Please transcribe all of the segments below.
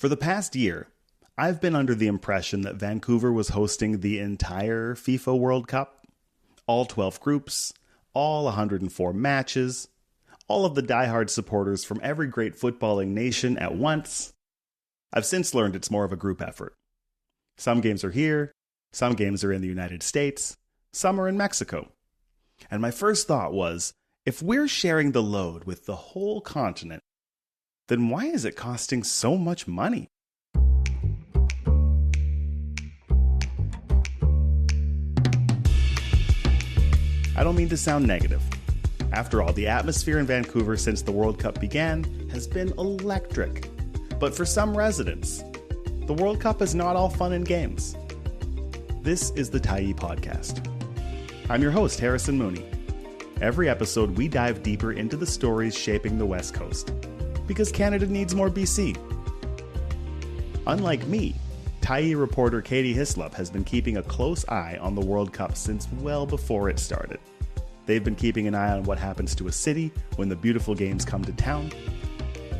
For the past year, I've been under the impression that Vancouver was hosting the entire FIFA World Cup, all 12 groups, all 104 matches, all of the diehard supporters from every great footballing nation at once. I've since learned it's more of a group effort. Some games are here, some games are in the United States, some are in Mexico. And my first thought was, if we're sharing the load with the whole continent, then why is it costing so much money? I don't mean to sound negative. After all, the atmosphere in Vancouver since the World Cup began has been electric. But for some residents, the World Cup is not all fun and games. This is the Tyee podcast. I'm your host, Harrison Mooney. Every episode, we dive deeper into the stories shaping the West Coast. Because Canada needs more BC. Unlike me, Tyee reporter Katie Hyslop has been keeping a close eye on the World Cup since well before it started. They've been keeping an eye on what happens to a city when the beautiful games come to town,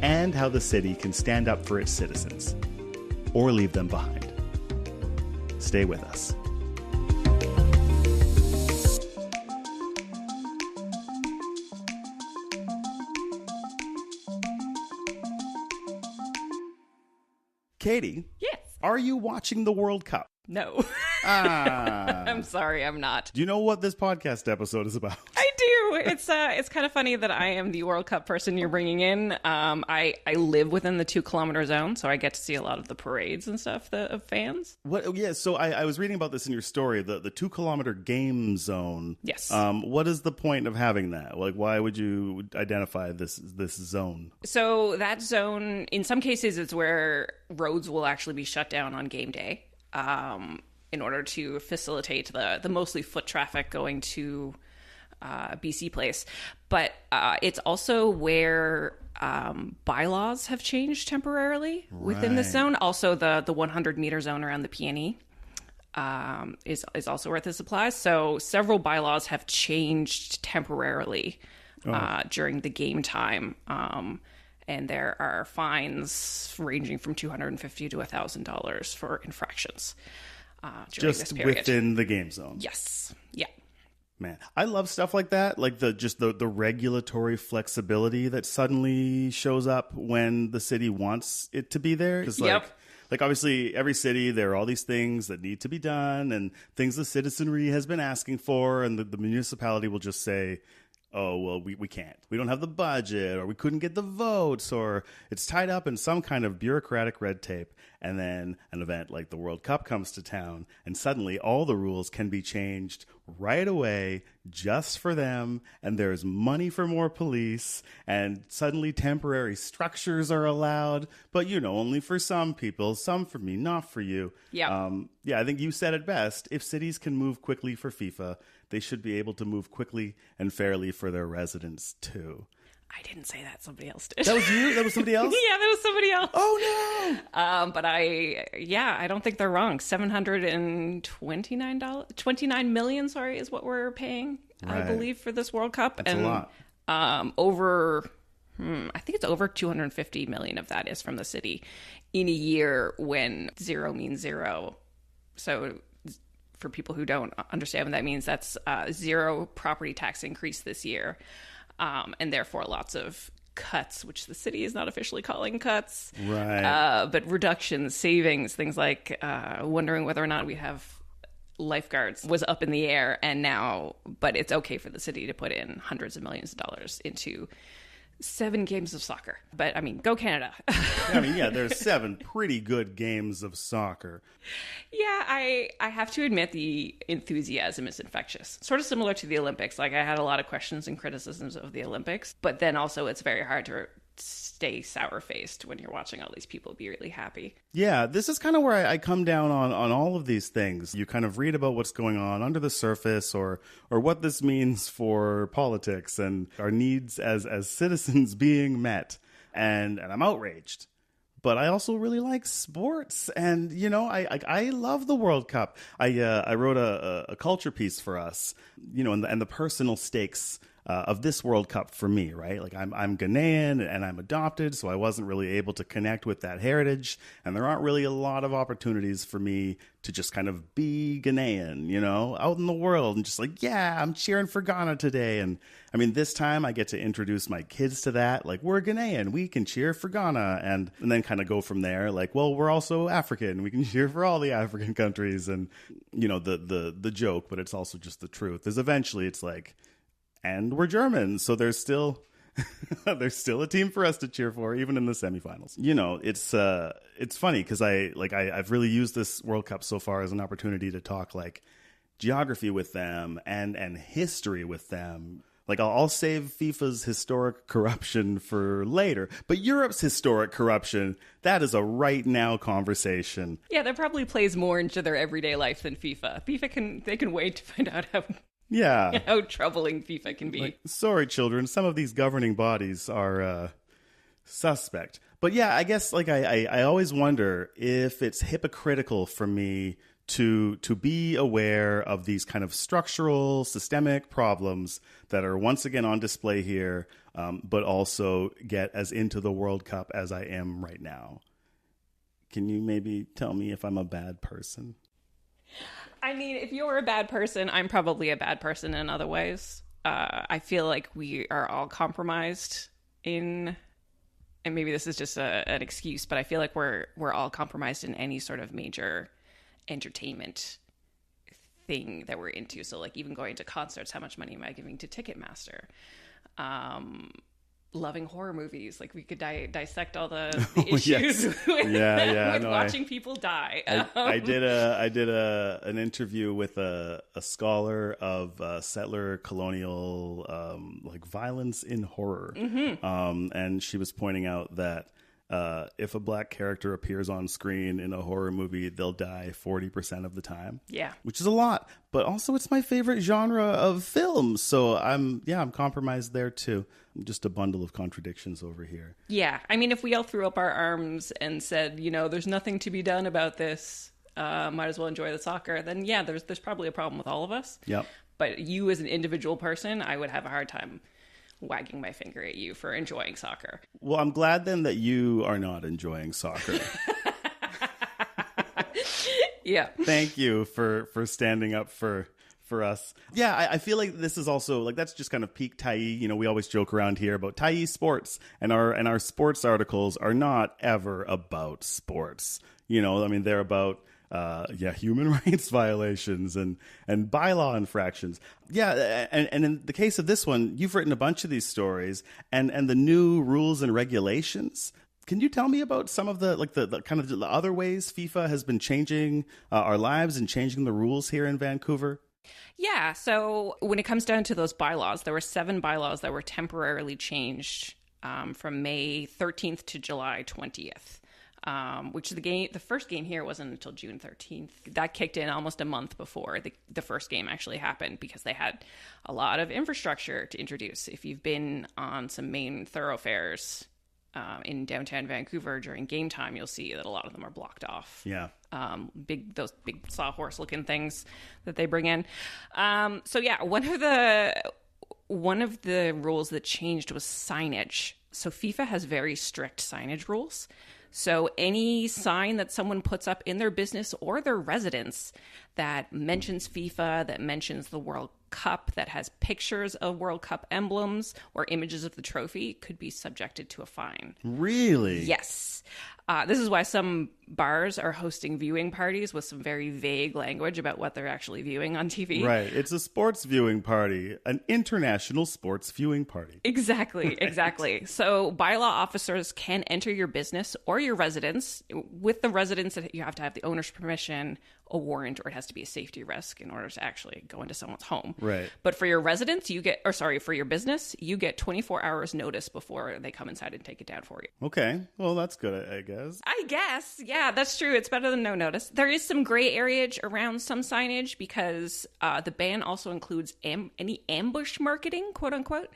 and how the city can stand up for its citizens, or leave them behind. Stay with us. Katie? Yes. Are you watching the World Cup? No. Ah. I'm sorry, I'm not. Do you know what this podcast episode is about? I do. It's kind of funny that I am the World Cup person you're bringing in. I live within the 2-kilometer zone, so I get to see a lot of the parades and stuff of fans. What? Yeah, so I was reading about this in your story, the 2-kilometer game zone. Yes. What is the point of having that? Like, why would you identify this zone? So that zone, in some cases, it's where roads will actually be shut down on game day. In order to facilitate the mostly foot traffic going to BC Place. But it's also where bylaws have changed temporarily within this zone. Also, the 100-meter zone around the PNE is also where this applies. So several bylaws have changed temporarily during the game time. And there are fines ranging from $250 to $1,000 for infractions during this period. Just within the game zone? Yes. Yeah. Man, I love stuff like that, like the regulatory flexibility that suddenly shows up when the city wants it to be there. Yep. Like obviously every city, there are all these things that need to be done and things the citizenry has been asking for, and the municipality will just say, oh, well, we can't. We don't have the budget, or we couldn't get the votes, or it's tied up in some kind of bureaucratic red tape. And then an event like the World Cup comes to town, and suddenly all the rules can be changed right away just for them, and there's money for more police, and suddenly temporary structures are allowed, but, only for some people, some for me, not for you. Yeah. I think you said it best. If cities can move quickly for FIFA, they should be able to move quickly and fairly for their residents, too. I didn't say that. Somebody else did. That was you? That was somebody else? Yeah, that was somebody else. Oh, no. But I don't think they're wrong. $29 million, is what we're paying, right. I believe, for this World Cup. That's a lot. I think it's over 250 million of that is from the city in a year when zero means zero. So for people who don't understand what that means, that's zero property tax increase this year. And therefore lots of cuts, which the city is not officially calling cuts. Right. But reductions, savings, things like wondering whether or not we have lifeguards was up in the air, and now, but it's okay for the city to put in hundreds of millions of dollars into 7 games of soccer. But go Canada. There's 7 pretty good games of soccer. Yeah, I have to admit the enthusiasm is infectious. Sort of similar to the Olympics. Like, I had a lot of questions and criticisms of the Olympics, but then also it's very hard to stay sour-faced when you're watching all these people be really happy. Yeah, this is kind of where I come down on all of these things. You kind of read about what's going on under the surface, or what this means for politics and our needs as citizens being met. And I'm outraged. But I also really like sports, and I love the World Cup. I wrote a culture piece for us, and the personal stakes of this World Cup for me, right? Like I'm Ghanaian and I'm adopted, so I wasn't really able to connect with that heritage. And there aren't really a lot of opportunities for me to just kind of be Ghanaian, you know, out in the world and just like, yeah, I'm cheering for Ghana today. And I mean, this time I get to introduce my kids to that. Like, we're Ghanaian, we can cheer for Ghana. And then kind of go from there. Like, well, we're also African, we can cheer for all the African countries. And, you know, the joke, but it's also just the truth is eventually it's like, and we're German, so there's still there's still a team for us to cheer for, even in the semifinals. You know, it's funny because I've really used this World Cup so far as an opportunity to talk like geography with them and history with them. Like I'll save FIFA's historic corruption for later, but Europe's historic corruption, that is a right now conversation. Yeah, that probably plays more into their everyday life than FIFA. FIFA can wait to find out how troubling FIFA can be. Like, sorry, children, some of these governing bodies are suspect. But yeah, I guess like I always wonder if it's hypocritical for me to be aware of these kind of structural, systemic problems that are once again on display here, but also get as into the World Cup as I am right now. Can you maybe tell me if I'm a bad person? I mean, if you're a bad person, I'm probably a bad person in other ways. I feel like we are all compromised and maybe this is just an excuse, but I feel like we're all compromised in any sort of major entertainment thing that we're into. So like even going to concerts, how much money am I giving to Ticketmaster? Loving horror movies, like we could dissect all the issues with watching people die. I did an interview with a scholar of settler colonial like violence in horror, and she was pointing out that if a black character appears on screen in a horror movie, they'll die 40% of the time. Yeah. Which is a lot, but also it's my favorite genre of film. So I'm compromised there too. I'm just a bundle of contradictions over here. Yeah. I mean, if we all threw up our arms and said, you know, there's nothing to be done about this, might as well enjoy the soccer, then yeah, there's probably a problem with all of us. Yep. But you as an individual person, I would have a hard time wagging my finger at you for enjoying soccer. Well, I'm glad then that you are not enjoying soccer. Yeah. Thank you for standing up for us. Yeah, I feel like this is also like that's just kind of peak Tyee. You know, we always joke around here about Tyee sports, and our sports articles are not ever about sports. You know, I mean, they're about human rights violations and bylaw infractions. Yeah, and in the case of this one, you've written a bunch of these stories and the new rules and regulations. Can you tell me about some of the kind of the other ways FIFA has been changing our lives and changing the rules here in Vancouver? Yeah, so when it comes down to those bylaws, there were 7 bylaws that were temporarily changed from May 13th to July 20th. Which the first game here wasn't until June 13th. That kicked in almost a month before the first game actually happened because they had a lot of infrastructure to introduce. If you've been on some main thoroughfares in downtown Vancouver during game time, you'll see that a lot of them are blocked off. Yeah. Those big sawhorse looking things that they bring in. So yeah, one of the rules that changed was signage. So FIFA has very strict signage rules. So any sign that someone puts up in their business or their residence that mentions FIFA, that mentions the World Cup, that has pictures of World Cup emblems or images of the trophy could be subjected to a fine. Really? Yes. This is why some bars are hosting viewing parties with some very vague language about what they're actually viewing on TV. Right. It's a sports viewing party, an international sports viewing party. Exactly. Exactly. So bylaw officers can enter your business or your residence. With the residence, you have to have the owner's permission, a warrant, or it has to be a safety risk in order to actually go into someone's home. Right. But for your residence, for your business, you get 24 hours notice before they come inside and take it down for you. Okay. Well, that's good, I guess. I guess. Yeah, that's true. It's better than no notice. There is some gray area around some signage because the ban also includes any ambush marketing, quote unquote,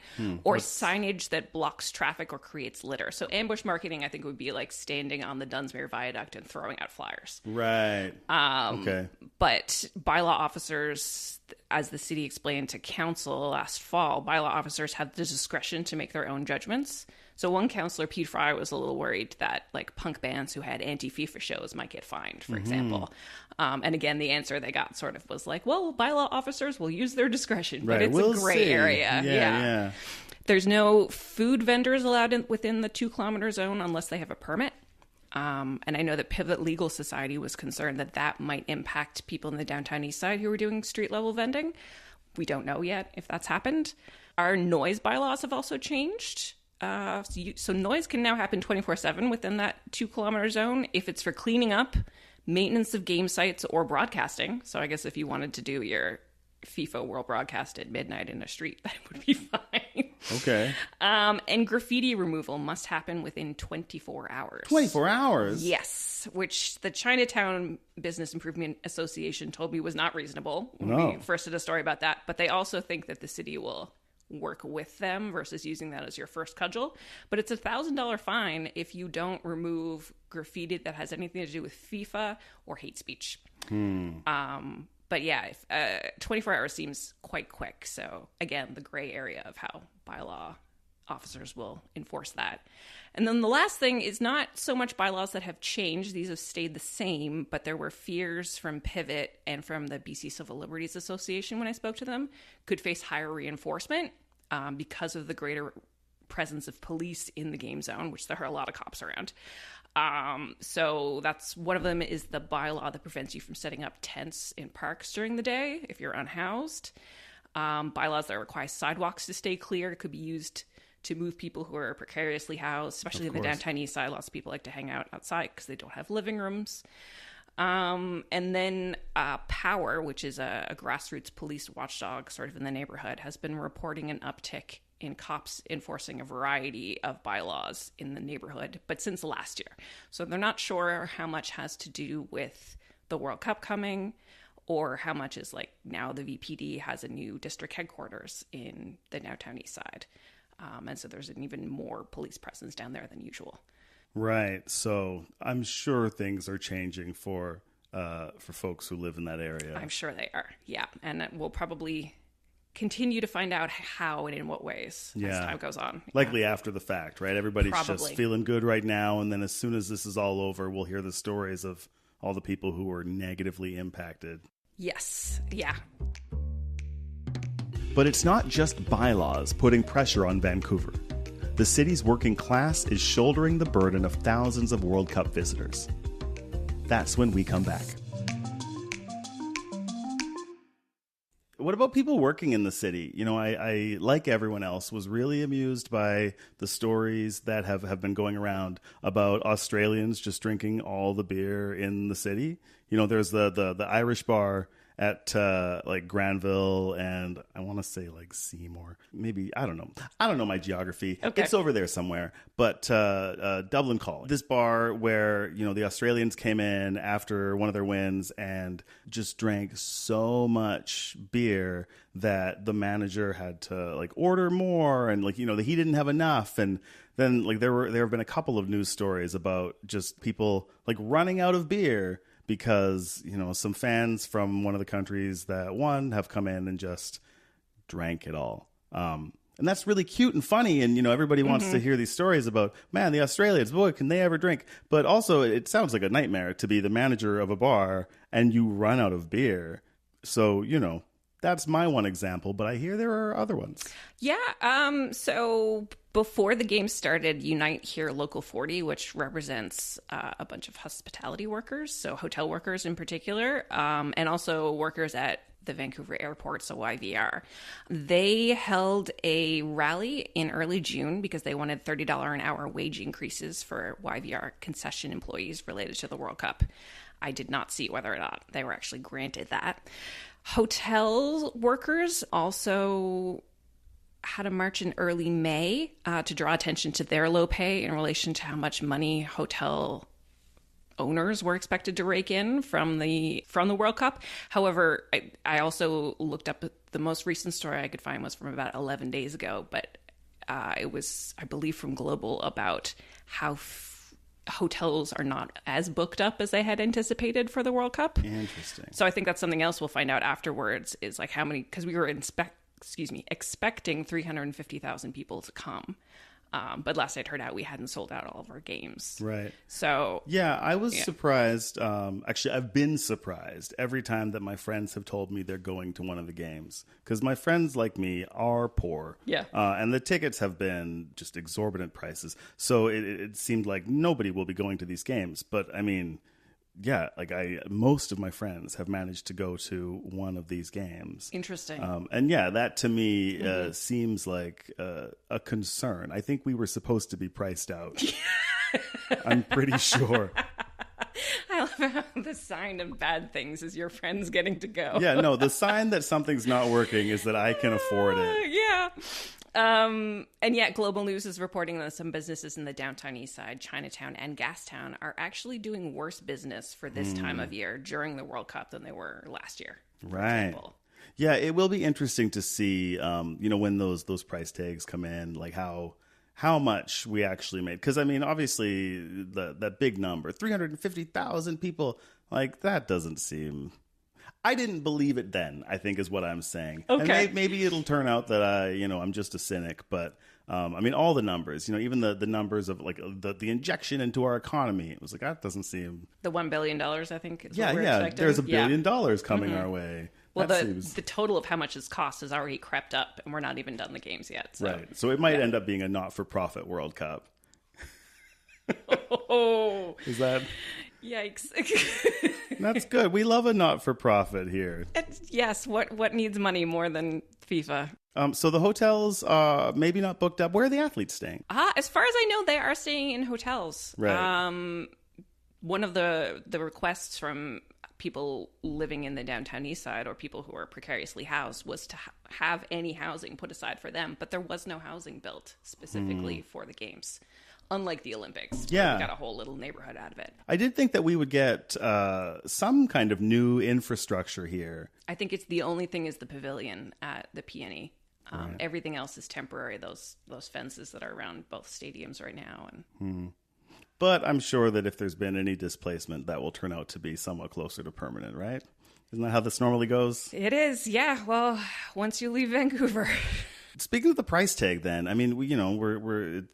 or signage that blocks traffic or creates litter. So ambush marketing, I think, would be like standing on the Dunsmuir Viaduct and throwing out flyers. Right. Okay. But bylaw officers, as the city explained to council last fall, bylaw officers have the discretion to make their own judgments. So one councillor, Pete Fry, was a little worried that like punk bands who had anti-FIFA shows might get fined, for example. And again, the answer they got sort of was like, well, bylaw officers will use their discretion, but it's a gray area. Yeah. There's no food vendors allowed within the 2-kilometer zone unless they have a permit. And I know that Pivot Legal Society was concerned that that might impact people in the downtown east side who were doing street level vending. We don't know yet if that's happened. Our noise bylaws have also changed. So noise can now happen 24/7 within that 2-kilometer zone if it's for cleaning up, maintenance of game sites, or broadcasting. So I guess if you wanted to do your FIFA World broadcast at midnight in a street, that would be fine. Okay. And graffiti removal must happen within 24 hours. 24 hours? Yes, which the Chinatown Business Improvement Association told me was not reasonable when No. we first did a story about that. But they also think that the city will work with them versus using that as your first cudgel. But it's $1,000 fine if you don't remove graffiti that has anything to do with FIFA or hate speech. But yeah, 24 hours seems quite quick. So again, the gray area of how bylaw officers will enforce that. And then the last thing is not so much bylaws that have changed. These have stayed the same, but there were fears from Pivot and from the BC Civil Liberties Association when I spoke to them, could face higher reinforcement because of the greater presence of police in the game zone, which there are a lot of cops around. So that's one of them is the bylaw that prevents you from setting up tents in parks during the day if you're unhoused. Bylaws that require sidewalks to stay clear could be used to move people who are precariously housed, especially in the downtown east side. Lots of people like to hang out outside because they don't have living rooms. And then Power, which is a grassroots police watchdog sort of in the neighborhood, has been reporting an uptick in cops enforcing a variety of bylaws in the neighborhood, but since last year. So they're not sure how much has to do with the World Cup coming or how much is like now the VPD has a new district headquarters in the downtown east side. And so there's an even more police presence down there than usual. Right. So I'm sure things are changing for folks who live in that area. I'm sure they are. Yeah. And we'll probably continue to find out how and in what ways as time goes on. Likely after the fact, right? Everybody's Probably. just feeling good right now. And then as soon as this is all over, we'll hear the stories of all the people who were negatively impacted. Yes. Yeah. But it's not just bylaws putting pressure on Vancouver. The city's working class is shouldering the burden of thousands of World Cup visitors. That's when we come back. What about people working in the city? You know, I like everyone else, was really amused by the stories that have been going around about Australians just drinking all the beer in the city. You know, there's the Irish bar at like Granville and I want to say like Seymour. Maybe, I don't know. I don't know my geography. Okay. It's over there somewhere. But Dublin College, this bar where, you know, the Australians came in after one of their wins and just drank so much beer that the manager had to like order more and like, you know, he didn't have enough. And then like there have been a couple of news stories about just people like running out of beer because, you know, some fans from one of the countries that won have come in and just drank it all. And that's really cute and funny. And, you know, everybody wants to hear these stories about, man, the Australians, boy, can they ever drink? But also it sounds like a nightmare to be the manager of a bar and you run out of beer. So, you know, that's my one example, but I hear there are other ones. Yeah. So before the game started, Unite Here Local 40, which represents a bunch of hospitality workers, so hotel workers in particular, and also workers at the Vancouver airport, so YVR. They held a rally in early June because they wanted $30 an hour wage increases for YVR concession employees related to the World Cup. I did not see whether or not they were actually granted that. Hotel workers also had a march in early May to draw attention to their low pay in relation to how much money hotel owners were expected to rake in from the World Cup. However, I also looked up the most recent story I could find was from about 11 days ago, but it was, I believe, from Global about how hotels are not as booked up as they had anticipated for the World Cup. Interesting. So I think that's something else we'll find out afterwards is like how many, because we were expecting 350,000 people to come. But last I'd heard out, we hadn't sold out all of our games. Right. So yeah, I was surprised. Actually, I've been surprised every time that my friends have told me they're going to one of the games, because my friends like me are poor. Yeah. And the tickets have been just exorbitant prices. So it seemed like nobody will be going to these games. But I mean, yeah, like most of my friends have managed to go to one of these games. Interesting. And yeah, that to me seems like a concern. I think we were supposed to be priced out. I'm pretty sure. I love how the sign of bad things is your friends getting to go. Yeah, no, the sign that something's not working is that I can afford it. Yeah. And yet Global News is reporting that some businesses in the downtown east side, Chinatown and Gastown, are actually doing worse business for this time of year during the World Cup than they were last year. Right. Yeah, it will be interesting to see, when those price tags come in, like how much we actually made. Because, I mean, obviously, that big number, 350,000 people, like, that doesn't seem... I didn't believe it then, I think is what I'm saying. Okay. And maybe it'll turn out that I'm just a cynic. But, I mean, all the numbers, even the numbers of, like, the injection into our economy, it was like, that doesn't seem... The $1 billion, I think, is what we're expecting. There's $1 billion coming our way. Well, the total of how much it's cost has already crept up, and we're not even done the games yet. So. Right. So it might end up being a not-for-profit World Cup. Oh. Is that... Yikes. That's good. We love a not-for-profit here. Yes. What needs money more than FIFA? So the hotels maybe not booked up. Where are the athletes staying? As far as I know, they are staying in hotels. Right. One of the requests from people living in the downtown east side or people who are precariously housed was to have any housing put aside for them. But there was no housing built specifically for the games. Unlike the Olympics, where we got a whole little neighborhood out of it. I did think that we would get some kind of new infrastructure here. I think it's the only thing is the pavilion at the PNE. Right. Everything else is temporary. Those fences that are around both stadiums right now. But I'm sure that if there's been any displacement, that will turn out to be somewhat closer to permanent, right? Isn't that how this normally goes? It is, yeah. Well, once you leave Vancouver. Speaking of the price tag, then, I mean,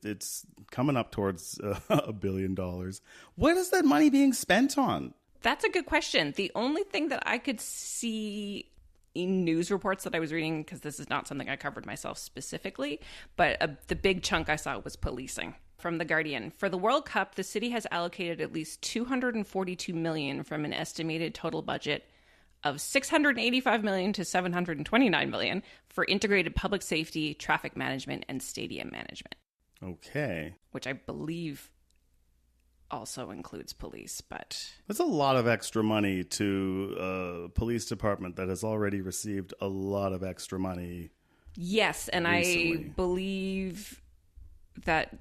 it's coming up towards $1 billion. What is that money being spent on? That's a good question. The only thing that I could see in news reports that I was reading, because this is not something I covered myself specifically, but the big chunk I saw was policing. From The Guardian, for the World Cup, the city has allocated at least $242 million from an estimated total budget of $685 million to $729 million for integrated public safety, traffic management, and stadium management. Okay. Which I believe also includes police, but... That's a lot of extra money to a police department that has already received a lot of extra money. Yes, and recently. I believe that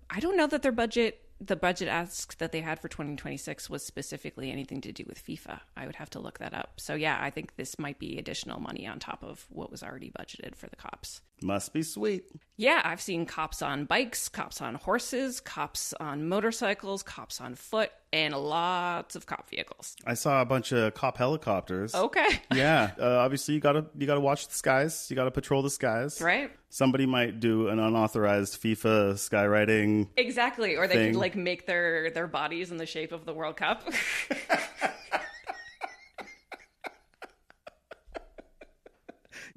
I don't know that the budget ask that they had for 2026 was specifically anything to do with FIFA. I would have to look that up. So yeah, I think this might be additional money on top of what was already budgeted for the cops. Must be sweet. Yeah, I've seen cops on bikes, cops on horses, cops on motorcycles, cops on foot, and lots of cop vehicles. I saw a bunch of cop helicopters. Okay. Yeah, obviously you gotta watch the skies. You gotta patrol the skies. Right. Somebody might do an unauthorized FIFA skywriting. Exactly, or they thing. could like make their bodies in the shape of the World Cup.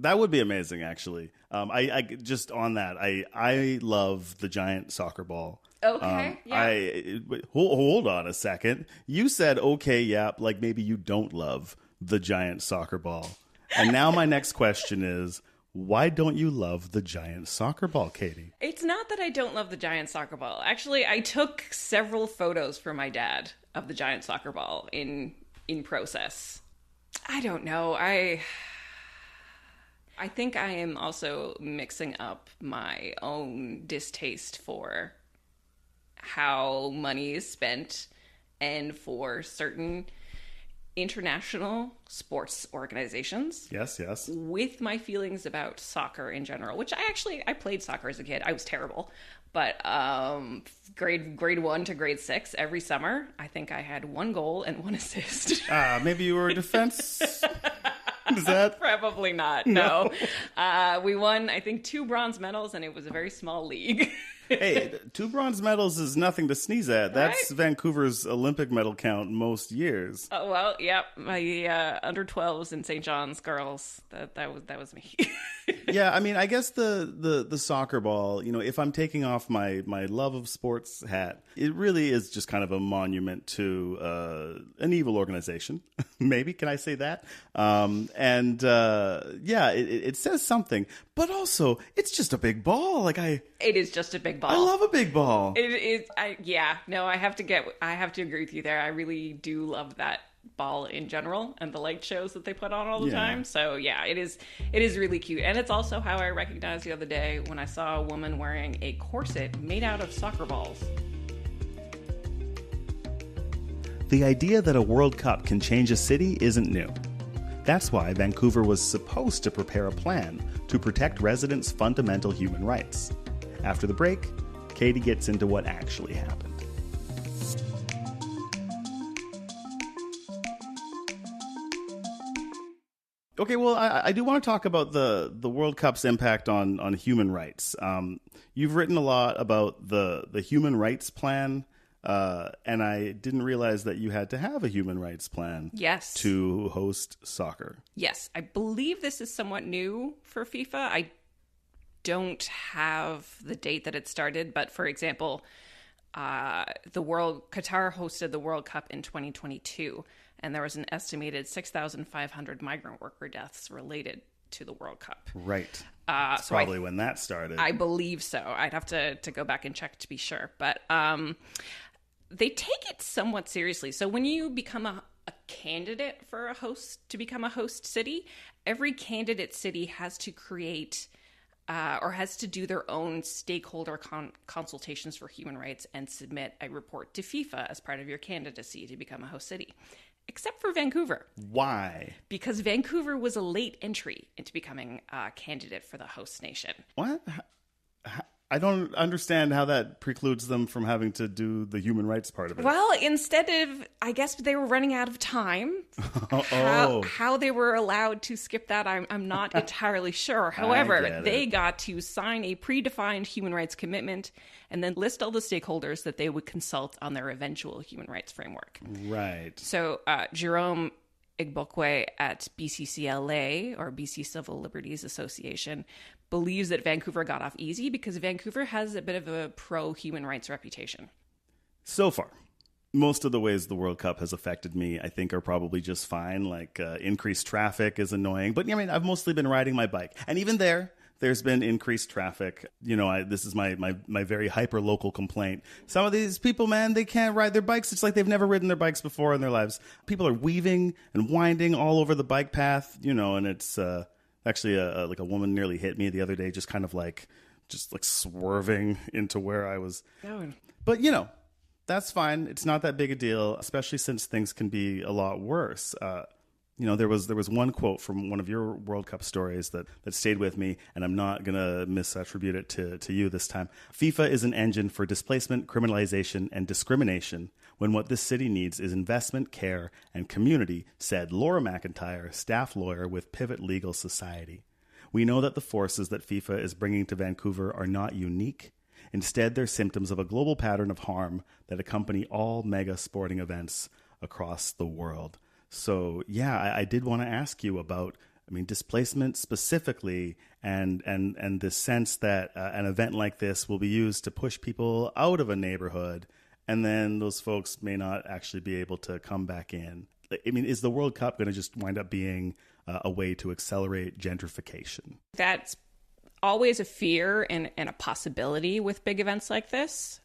That would be amazing, actually. I just on that, I love the giant soccer ball. Okay. Hold on a second. You said okay, yeah, like maybe you don't love the giant soccer ball. And now my next question is, why don't you love the giant soccer ball, Katie? It's not that I don't love the giant soccer ball. Actually, I took several photos for my dad of the giant soccer ball in process. I don't know. I think I am also mixing up my own distaste for how money is spent and for certain international sports organizations. Yes. With my feelings about soccer in general, which I played soccer as a kid. I was terrible, But grade 1 to grade 6 every summer, I think I had 1 goal and 1 assist. Maybe you were a defense. Is that Probably not? No. We won, I think, 2 bronze medals, and it was a very small league. Hey, 2 bronze medals is nothing to sneeze at. That's right? Vancouver's Olympic medal count most years. Oh, well, yep. My under 12s in St. John's girls. That was me. Yeah, I mean, I guess the soccer ball, if I'm taking off my love of sports hat, it really is just kind of a monument to an evil organization. Maybe, can I say that? It says something, but also it's just a big ball. It is just a big ball. I love a big ball. It is. I have to agree with you there. I really do love that ball in general and the light shows that they put on all the time. So yeah, it is really cute. And it's also how I recognized the other day when I saw a woman wearing a corset made out of soccer balls. The idea that a World Cup can change a city isn't new. That's why Vancouver was supposed to prepare a plan to protect residents' fundamental human rights. After the break, Katie gets into what actually happened. Okay, well, I do want to talk about the World Cup's impact on human rights. You've written a lot about the human rights plan, and I didn't realize that you had to have a human rights plan to host soccer. Yes, I believe this is somewhat new for FIFA. I don't have the date that it started, but for example, Qatar hosted the World Cup in 2022. And there was an estimated 6,500 migrant worker deaths related to the World Cup. Right. That's probably when that started. I believe so. I'd have to go back and check to be sure. But they take it somewhat seriously. So when you become a candidate for to become a host city, every candidate city has to create or has to do their own stakeholder consultations for human rights and submit a report to FIFA as part of your candidacy to become a host city. Except for Vancouver. Why? Because Vancouver was a late entry into becoming a candidate for the host nation. What? I don't understand how that precludes them from having to do the human rights part of it. Well, instead of, I guess they were running out of time. How they were allowed to skip that, I'm not entirely sure. However, they got to sign a predefined human rights commitment and then list all the stakeholders that they would consult on their eventual human rights framework. Right. So Jerome Igbokwe at BCCLA, or BC Civil Liberties Association, believes that Vancouver got off easy because Vancouver has a bit of a pro-human rights reputation. So far, most of the ways the World Cup has affected me, I think, are probably just fine. Increased traffic is annoying. But, I've mostly been riding my bike. And even there's been increased traffic. This is my very hyper-local complaint. Some of these people, man, they can't ride their bikes. It's like they've never ridden their bikes before in their lives. People are weaving and winding all over the bike path, and it's... Actually, a woman nearly hit me the other day, just kind of swerving into where I was. Oh. But, that's fine. It's not that big a deal, especially since things can be a lot worse. There was one quote from one of your World Cup stories that stayed with me, and I'm not going to misattribute it to you this time. FIFA is an engine for displacement, criminalization, and discrimination, when what this city needs is investment, care, and community, said Laura McIntyre, staff lawyer with Pivot Legal Society. We know that the forces that FIFA is bringing to Vancouver are not unique. Instead, they're symptoms of a global pattern of harm that accompany all mega sporting events across the world. So, yeah, I did want to ask you about, displacement specifically and this sense that an event like this will be used to push people out of a neighborhood, and then those folks may not actually be able to come back in. Is the World Cup going to just wind up being a way to accelerate gentrification? That's always a fear and a possibility with big events like this.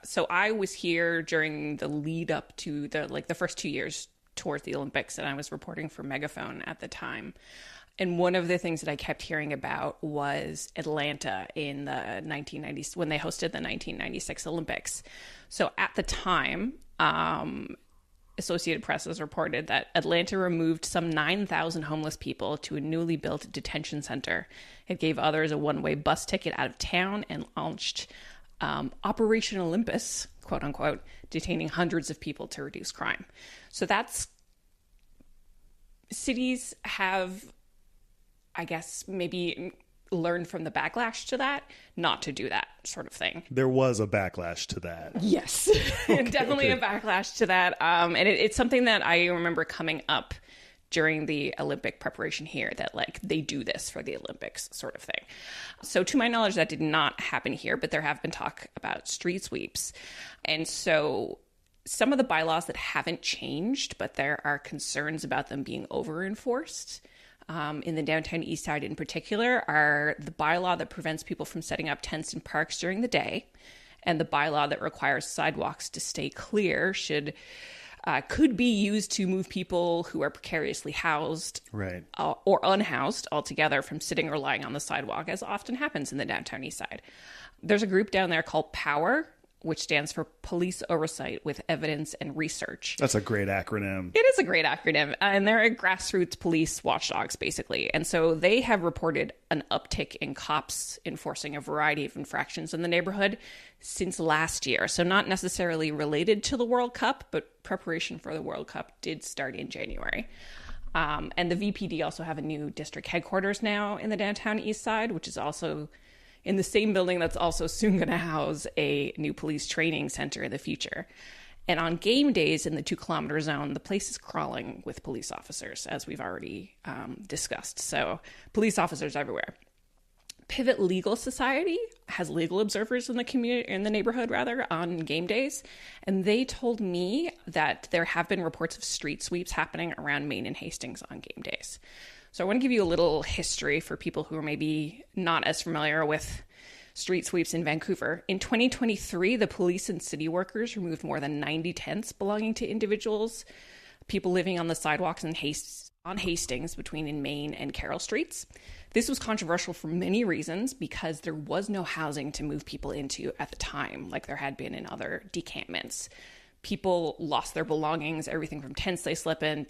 So I was here during the lead up to the first 2 years towards the Olympics, and I was reporting for Megaphone at the time. And one of the things that I kept hearing about was Atlanta in the 1990s, when they hosted the 1996 Olympics. So at the time, Associated Press has reported that Atlanta removed some 9,000 homeless people to a newly built detention center. It gave others a one-way bus ticket out of town and launched Operation Olympus, quote unquote, detaining hundreds of people to reduce crime. So that's, cities have, I guess, maybe learned from the backlash to that, not to do that sort of thing. There was a backlash to that. Yes, definitely a backlash to that. And it's something that I remember coming up during the Olympic preparation here, that like they do this for the Olympics sort of thing. So to my knowledge, that did not happen here, but there have been talk about street sweeps. And so some of the bylaws that haven't changed, but there are concerns about them being over-enforced in the downtown east side in particular, are the bylaw that prevents people from setting up tents in parks during the day, and the bylaw that requires sidewalks to stay clear could be used to move people who are precariously housed, right, or unhoused altogether from sitting or lying on the sidewalk, as often happens in the downtown east side. There's a group down there called POWER, which stands for Police Oversight with Evidence and Research. That's a great acronym. It is a great acronym. And they're a grassroots police watchdogs, basically. And so they have reported an uptick in cops enforcing a variety of infractions in the neighborhood since last year. So not necessarily related to the World Cup, but preparation for the World Cup did start in January. And the VPD also have a new district headquarters now in the downtown east side, which is also in the same building that's also soon going to house a new police training center in the future. And on game days in the 2-kilometer zone, the place is crawling with police officers, as we've already discussed. So police officers everywhere. Pivot Legal Society has legal observers in the community, in the neighborhood rather, on game days. And they told me that there have been reports of street sweeps happening around Main and Hastings on game days. So I want to give you a little history for people who are maybe not as familiar with street sweeps in Vancouver. In 2023, the police and city workers removed more than 90 tents belonging to individuals, people living on the sidewalks on Hastings between in Main and Carroll Streets. This was controversial for many reasons because there was no housing to move people into at the time, like there had been in other decampments. People lost their belongings, everything from tents they slept in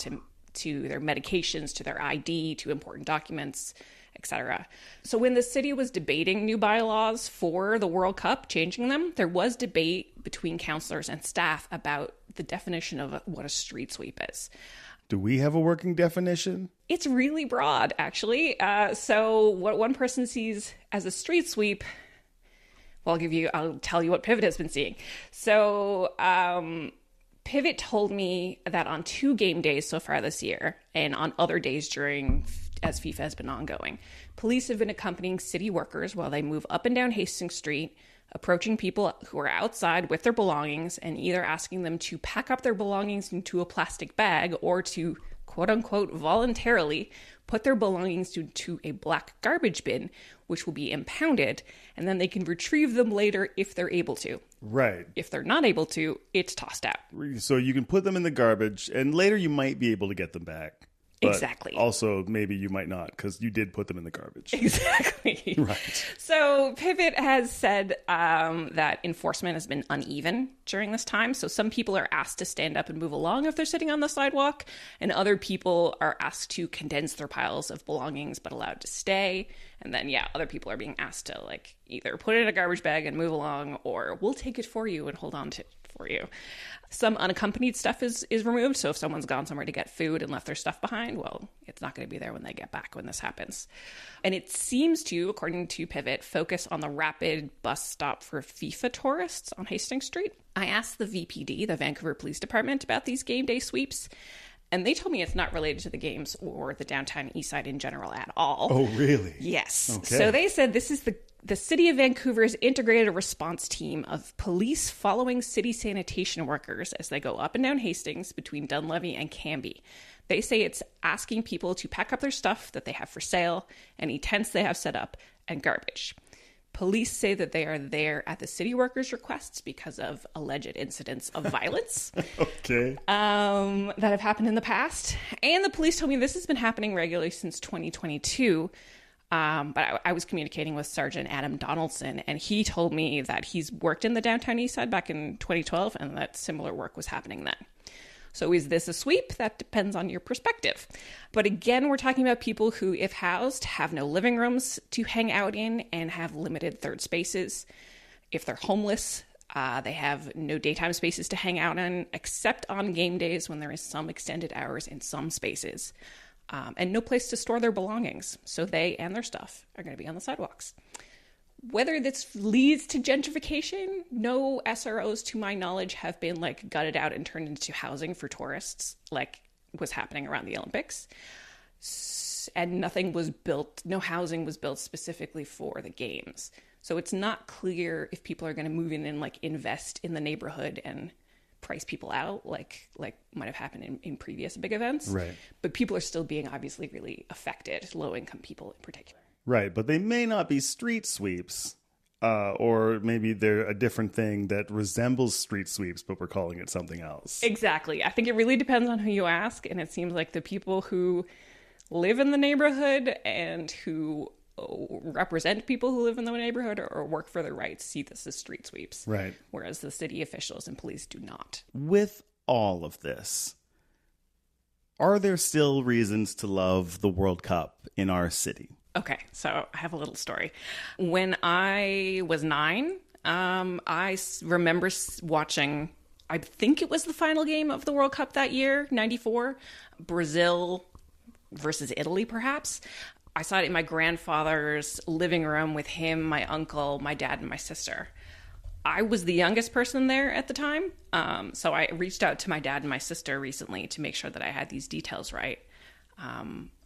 to their medications, to their ID, to important documents, etc. So when the city was debating new bylaws for the World Cup, changing them, there was debate between councillors and staff about the definition of what a street sweep is. Do we have a working definition? It's really broad, actually. So what one person sees as a street sweep, well, I'll tell you what Pivot has been seeing. So Pivot told me that on 2 game days so far this year, and on other days as FIFA has been ongoing, police have been accompanying city workers while they move up and down Hastings Street, approaching people who are outside with their belongings and either asking them to pack up their belongings into a plastic bag or to, quote unquote, voluntarily put their belongings into a black garbage bin, which will be impounded, and then they can retrieve them later if they're able to. Right. If they're not able to, it's tossed out. So you can put them in the garbage, and later you might be able to get them back. But exactly. Also, maybe you might not, because you did put them in the garbage. Exactly. Right. So Pivot has said that enforcement has been uneven during this time. So some people are asked to stand up and move along if they're sitting on the sidewalk, and other people are asked to condense their piles of belongings but allowed to stay. And then, other people are being asked to either put it in a garbage bag and move along, or we'll take it for you and hold on to it for you. Some unaccompanied stuff is removed. So if someone's gone somewhere to get food and left their stuff behind, well, it's not going to be there when they get back when this happens. And it seems to, according to Pivot, focus on the rapid bus stop for FIFA tourists on Hastings Street. I asked the VPD, the Vancouver Police Department, about these game day sweeps, and they told me it's not related to the games or the downtown east side in general at all. Oh, really? Yes. Okay. So they said this is the City of Vancouver's integrated response team of police following city sanitation workers as they go up and down Hastings between Dunlevy and Cambie. They say it's asking people to pack up their stuff that they have for sale, any tents they have set up, and garbage. Police say that they are there at the city workers' requests because of alleged incidents of violence okay. that have happened in the past. And the police told me this has been happening regularly since 2022. But I was communicating with Sergeant Adam Donaldson, and he told me that he's worked in the downtown east side back in 2012 and that similar work was happening then. So is this a sweep? That depends on your perspective. But again, we're talking about people who, if housed, have no living rooms to hang out in and have limited third spaces. If they're homeless, they have no daytime spaces to hang out in, except on game days when there is some extended hours in some spaces, and no place to store their belongings. So they and their stuff are going to be on the sidewalks. Whether this leads to gentrification, no SROs, to my knowledge, have been like gutted out and turned into housing for tourists, like was happening around the Olympics. And nothing was built, no housing was built specifically for the games. So it's not clear if people are going to move in and like invest in the neighborhood and price people out like might have happened in previous big events. Right. But people are still being obviously really affected, low-income people in particular. Right, but they may not be street sweeps, or maybe they're a different thing that resembles street sweeps, but we're calling it something else. Exactly. I think it really depends on who you ask, and it seems like the people who live in the neighborhood and who represent people who live in the neighborhood or work for their rights see this as street sweeps. Right. Whereas the city officials and police do not. With all of this, are there still reasons to love the World Cup in our city? Okay, so I have a little story. When I was 9, I remember watching, I think it was the final game of the World Cup that year, 94, Brazil versus Italy, perhaps. I saw it in my grandfather's living room with him, my uncle, my dad, and my sister. I was the youngest person there at the time, so I reached out to my dad and my sister recently to make sure that I had these details right.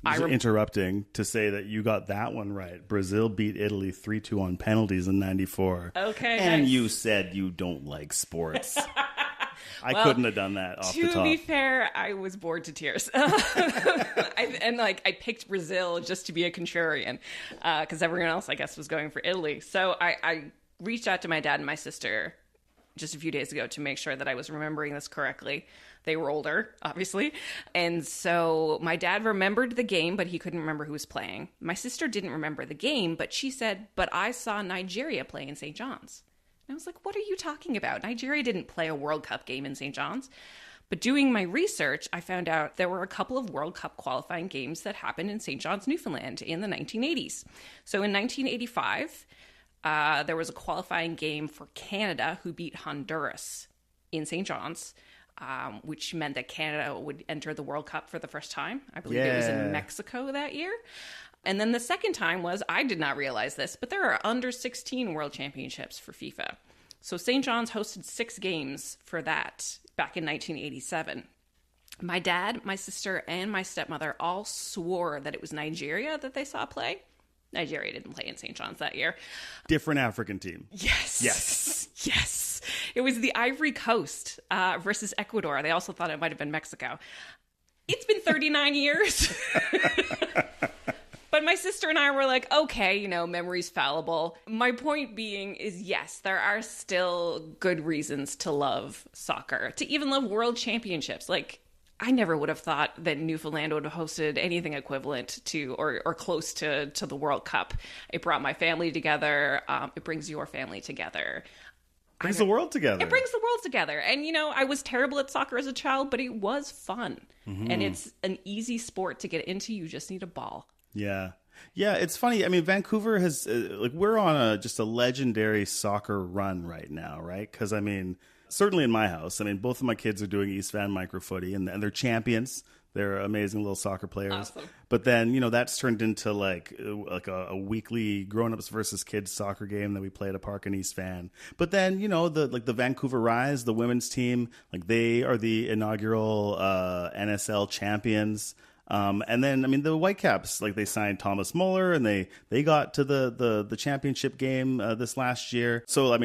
Interrupting to say that you got that one right. Brazil beat Italy 3-2 on penalties in 94. Okay. And nice. You said you don't like sports. I couldn't have done that off the top. To be fair, I was bored to tears. I picked Brazil just to be a contrarian because everyone else, I guess, was going for Italy. So I reached out to my dad and my sister just a few days ago to make sure that I was remembering this correctly. They were older, obviously. And so my dad remembered the game, but he couldn't remember who was playing. My sister didn't remember the game, but she said, but I saw Nigeria play in St. John's. And I was like, what are you talking about? Nigeria didn't play a World Cup game in St. John's. But doing my research, I found out there were a couple of World Cup qualifying games that happened in St. John's, Newfoundland in the 1980s. So in 1985, there was a qualifying game for Canada, who beat Honduras in St. John's. Which meant that Canada would enter the World Cup for the first time. I believe it was in Mexico that year. And then the second time was, I did not realize this, but there are under 16 World Championships for FIFA. So St. John's hosted 6 games for that back in 1987. My dad, my sister, and my stepmother all swore that it was Nigeria that they saw play. Nigeria didn't play in St. John's that year. Different African team. Yes. Yes. Yes. It was the Ivory Coast versus Ecuador. They also thought it might have been Mexico. It's been 39 years. But my sister and I were like, okay, memory's fallible. My point being is, yes, there are still good reasons to love soccer, to even love world championships. Like, I never would have thought that Newfoundland would have hosted anything equivalent to or close to the World Cup. It brought my family together. It brings your family together. Brings the world together. It brings the world together. And, I was terrible at soccer as a child, but it was fun. Mm-hmm. And it's an easy sport to get into. You just need a ball. Yeah. Yeah, it's funny. I mean, Vancouver has, we're on just a legendary soccer run right now, right? Because, certainly in my house, both of my kids are doing East Van microfooty, and they're champions. They're amazing little soccer players. Awesome. But then, that's turned into like a weekly grown-ups versus kids soccer game that we play at a park in East Van. But then, the Vancouver Rise, the women's team, they are the inaugural NSL champions. And then, the Whitecaps, they signed Thomas Muller, and they got to the championship game this last year. So,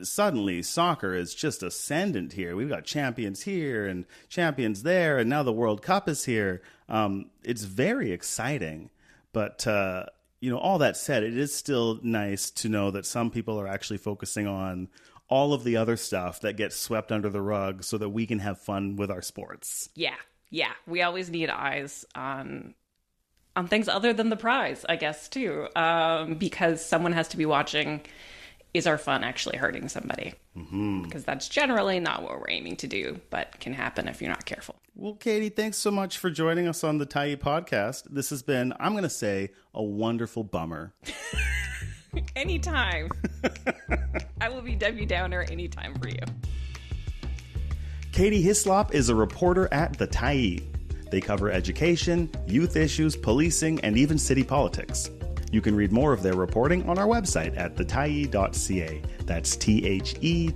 suddenly soccer is just ascendant here. We've got champions here and champions there, and now the World Cup is here. It's very exciting. But, all that said, it is still nice to know that some people are actually focusing on all of the other stuff that gets swept under the rug so that we can have fun with our sports. Yeah. Yeah, we always need eyes on things other than the prize, I guess, too, because someone has to be watching. Is our fun actually hurting somebody? Mm-hmm. Because that's generally not what we're aiming to do, but can happen if you're not careful. Well, Katie, thanks so much for joining us on the Tyee podcast. This has been, I'm going to say, a wonderful bummer. Anytime. I will be Debbie Downer anytime for you. Katie Hyslop is a reporter at the Tyee. They cover education, youth issues, policing, and even city politics. You can read more of their reporting on our website at thetyee.ca. That's TheTyee.ca.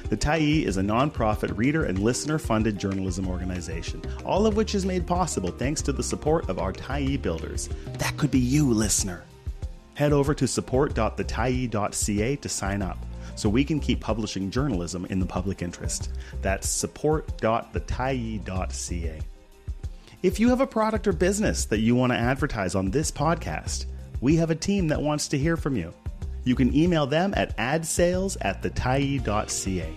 The Tyee is a nonprofit reader and listener-funded journalism organization, all of which is made possible thanks to the support of our Tyee builders. That could be you, listener. Head over to support.thetyee.ca to sign up, so we can keep publishing journalism in the public interest. That's support.thetyee.ca. If you have a product or business that you want to advertise on this podcast, we have a team that wants to hear from you. You can email them at adsales@thetyee.ca.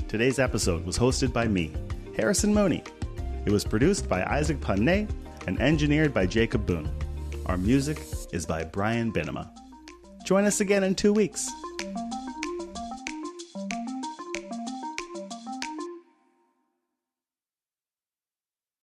Today's episode was hosted by me, Harrison Mooney. It was produced by Isaac Punne and engineered by Jacob Boone. Our music is by Brian Binema. Join us again in 2 weeks.